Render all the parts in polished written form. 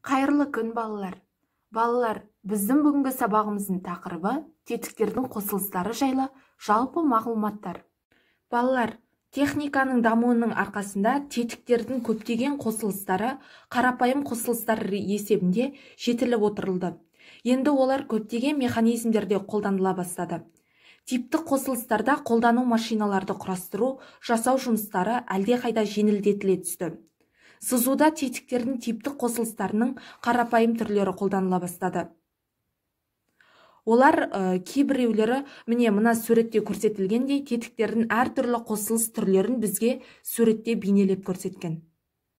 Қайырлы күн, балалар. Балалар, біздің бүгінгі сабағымыздың тақырыбы тетіктердің қосылыстары жайлы жалпы мағлұматтар. Балалар, техниканың дамуының арқасында тетіктердің көптеген қосылыстары қарапайым қосылыстар есебінде жетіліп отырылды. Енді олар көптеген механизмдерде қолданыла бастады. Типтік қосылыстарда қолдану машиналарды құрастыру, жасау жұмыстары әлдеқайда жеңілдетіле түсті. Сызуда тетіктердің типтік қосылыстарының қарапайым түрлері қолданыла бастады. Олар кейбіреулері міне мына суретте көрсетілгендей тетіктердің әртүрлі қосылыс түрлерін бізге суретте бейнелеп көрсеткен.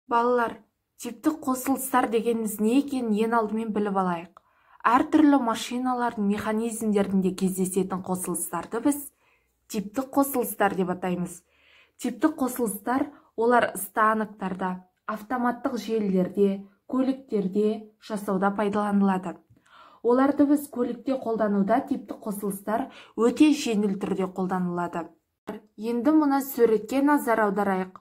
Балалар, типтік қосылыстар дегеніміз не екенін ең алдымен біліп алайық. Әртүрлі машиналардың механизмдерінде кездесетін қосылыстарды біз типтік қосылыстар деп атаймыз. Типтік қосылыстар олар станоктарда, автоматтық желілерде, көліктерде жасауда пайдаланылады. Оларды біз көлікте қолдануда типтік қосылыстар өте жеңіл түрде қолданылады. Енді мына суретке назар аударайық.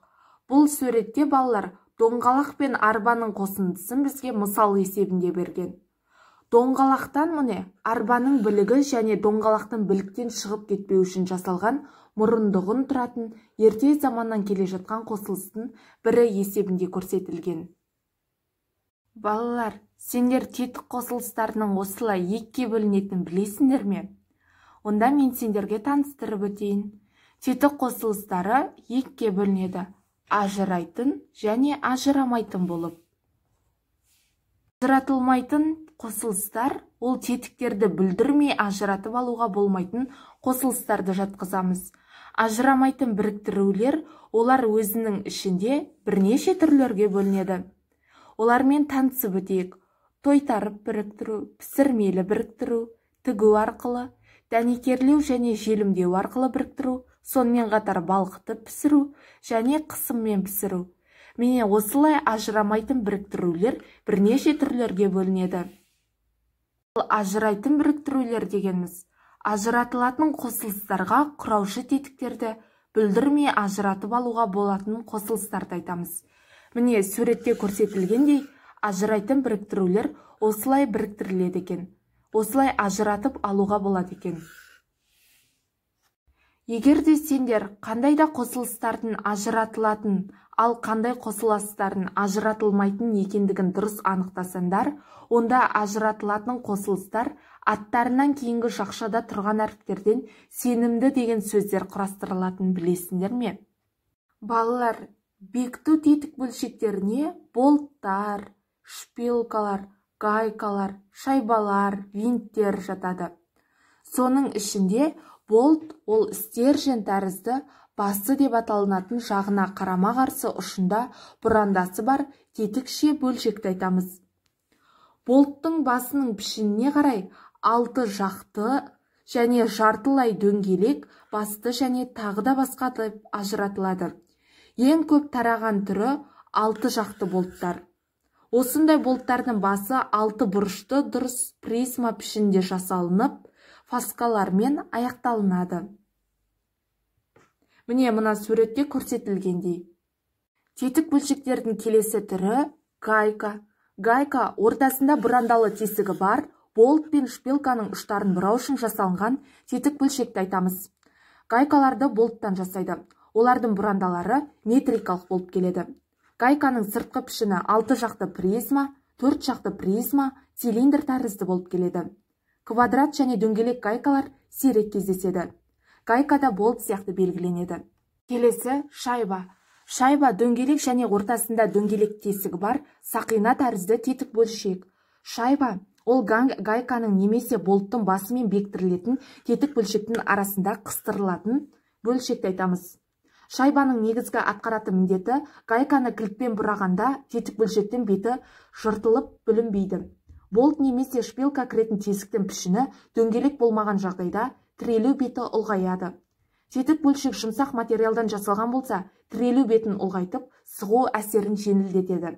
Бұл суретте балалар доңғалақ пен арбаның қосындысын бізге мысал есебінде берген. Доңғалақтан міне арбаның білігі және доңғалақтың біліктен шығып кетпеу үшін жасалған мұрындығын тұратын ерте заманнан келе жатқан қосылыстың бірі есебінде көрсетілген. Балалар, сендер тетік қосылыстарының осылай екіге бөлінетінін білесіңдер ме? Онда мен сендерге таныстырып өтейін. Тетік қосылыстары екіге бөлінеді: ажырайтын және ажырамайтын болып. Ажыратылмайтын қосылыстар ол тетіктерді бүлдірмей ажыратып алуға болмайтын қосылыстарды жатқызамыз. Ажырамайтын біріктірулер олар өзінің ішінде бірнеше түрлерге бөлінеді. Олармен танысып өтейік. Тойтарып біріктіру, пісірмелі біріктіру, тігу арқылы, дәнекерлеу және желімдеу арқылы біріктіру, сонымен қатар балқытып пісіру және қысыммен пісіру. Міне осылай ажырамайтын біріктірулер бірнеше түрлерге бөлінеді. Ажырайтын біріктірулер дегеніміз ажыратылатын қосылыстарға құраушы тетіктерді бүлдірмей ажыратып алуға болатын қосылыстарды айтамыз. Міне суретте көрсетілгендей ажырайтын біріктірулер осылай біріктіріледі екен. Осылай ажыратып алуға болады екен. Егер де сендер қандай да қосылыстардың ажыратылатын, ал қандай қосылыстардың ажыратылмайтын екендігін дұрыс анықтасаңдар, онда ажыратылатын қосылыстар аттарынан кейінгі жақшада тұрған әріптерден сенімді деген сөздер құрастырылатынын білесіңдер ме? Балалар, бекіту тетік бөлшектеріне болттар, шпилкалар, гайкалар, шайбалар, винттер жатады. Соның ішінде болт ол стержен тәрізді басы деп аталынатын жағына қарама-қарсы ұшында бұрандасы бар тетікше бөлшекті айтамыз. Болттың басының пішініне қарай алты жақты және жартылай дөңгелек басты және тағы да басқа деп ажыратылады. Ең көп тараған түрі алты жақты болттар. Осындай болттардың басы алты бұрышты дұрыс призма пішінде жасалынып, фаскалармен аяқталынады. Міне мына суретте көрсетілгендей. Тетік бөлшектердің келесі түрі гайка. Гайка ортасында бұрандалы тесігі бар, болт пен шпилканың ұштарын бұрау үшін жасалынған тетік бөлшекті айтамыз. Гайкаларды болттан жасайды. Олардың бұрандалары метрикалық болып келеді. Гайканың сыртқы пішіні 6 жақты призма, 4 жақты призма, цилиндр тәрізді болып келеді. Квадрат және дөңгелек гайкалар сирек кездеседі. Гайкада болт сияқты белгіленеді. Келесі шайба. Шайба дөңгелек және ортасында дөңгелек тесігі бар сақина тәрізді тетік бөлшек. Шайба ол гайканың немесе болттың басымен бекітілетін тетік бөлшектің арасында қыстырылатын бөлшекті айтамыз. Шайбаның негізгі атқаратын міндеті гайканы кілтпен бұрағанда тетік бөлшектің беті жыртылып бүлінбейді. Болт немесе шпилка кіретін тесіктің пішіні дөңгелек болмаған жағдайда тірелу беті ұлғаяды. Тетік бөлшек жұмсақ материалдан жасалған болса, тірелу бетін ұлғайтып, сығу әсерін жеңілдетеді.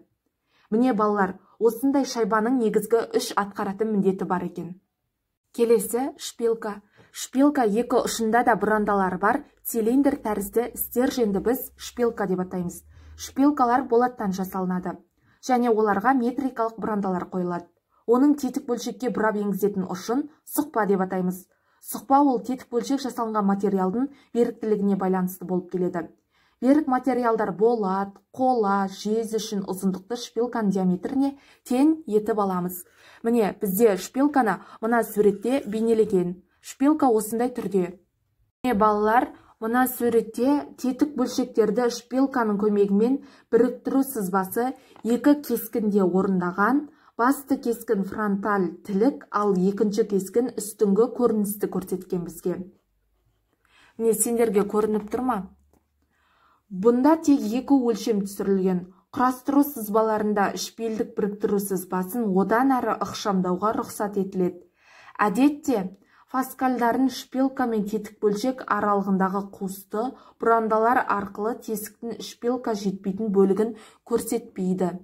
Міне балалар, осындай шайбаның негізгі үш атқаратын міндеті бар екен. Келесі шпилка. Шпилка екі ұшында да бұрандалары бар цилиндр тәрізді стерженді біз шпилка деп атаймыз. Шпилкалар болаттан жасалынады. және оларға метрикалық бұрандалар қойылады. Оның тетік бөлшекке бұрап енгізетін ұшын сұқпа деп атаймыз. Сұқпа ол тетік бөлшек жасалынған материалдың беріктілігіне байланысты болып келеді. Берік материалдар болат, қола, жез үшін ұзындықты шпилканың диаметріне тең етіп аламыз. Міне, бізде шпилканы мына суретте бейнелеген. Шпилка осындай түрде. Балалар, мына суретте тетік бөлшектерді шпилканың көмегімен біріктіру сызбасы екі кескінде орындаған. Басты кескін фронталь тілік, ал екінші кескін үстіңгі көріністі көрсеткен бізге. Міне, сендерге көрініп тұр ма? Бұнда тек екі өлшем түсірілген. Құрастыру сызбаларында шпилдік біріктіру сызбасын одан әрі ықшамдауға рұқсат етіледі. Әдетте, фаскальдарын шпилка мен тетік бөлшек аралығындағы қуысты бұрандалар арқылы тесіктің шпилка жетпейтін бөлігін көрсетпейді.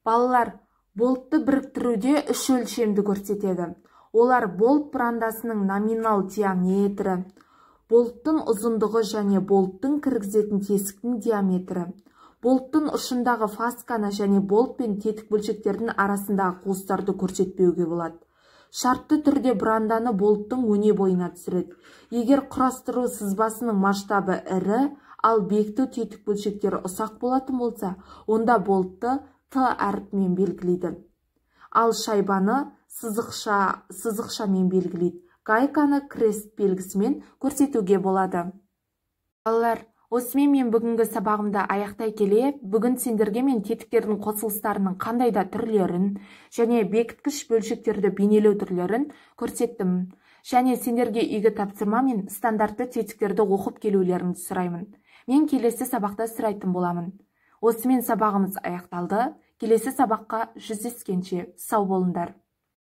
Балалар, болтты біріктіруде үш өлшемді көрсетеді. Олар болт бұрандасының номинал диаметрі, болттың ұзындығы және болттың кіргізетін тесіктің диаметрі, болттың ұшындағы фасканы және болт пен тетік бөлшектердің арасындағы қуыстарды көрсетпеуге болады. Шартты түрде бұранданы болттың өне бойына түсіреді. Егер құрастыру сызбасының масштабы ірі, ал бекіту тетік бөлшектері ұсақ болатын болса, онда болтты Т әріпімен белгілейді. Ал шайбаны сызықшамен белгілейді. Гайканы крест белгісімен көрсетуге болады. Балалар, осымен мен бүгінгі сабағымды аяқтай келе, бүгін сендерге мен тетіктердің қосылыстарының қандай да түрлерін және бекіткіш бөлшектерді бейнелеу түрлерін көрсеттім. Және сендерге үйге тапсырма мен стандартты тетіктерді оқып келулеріңді сұраймын. Мен келесі сабақта сұрайтын боламын. Осымен сабағымыз аяқталды. Келесі сабаққа жүздескенше сау болыңдар.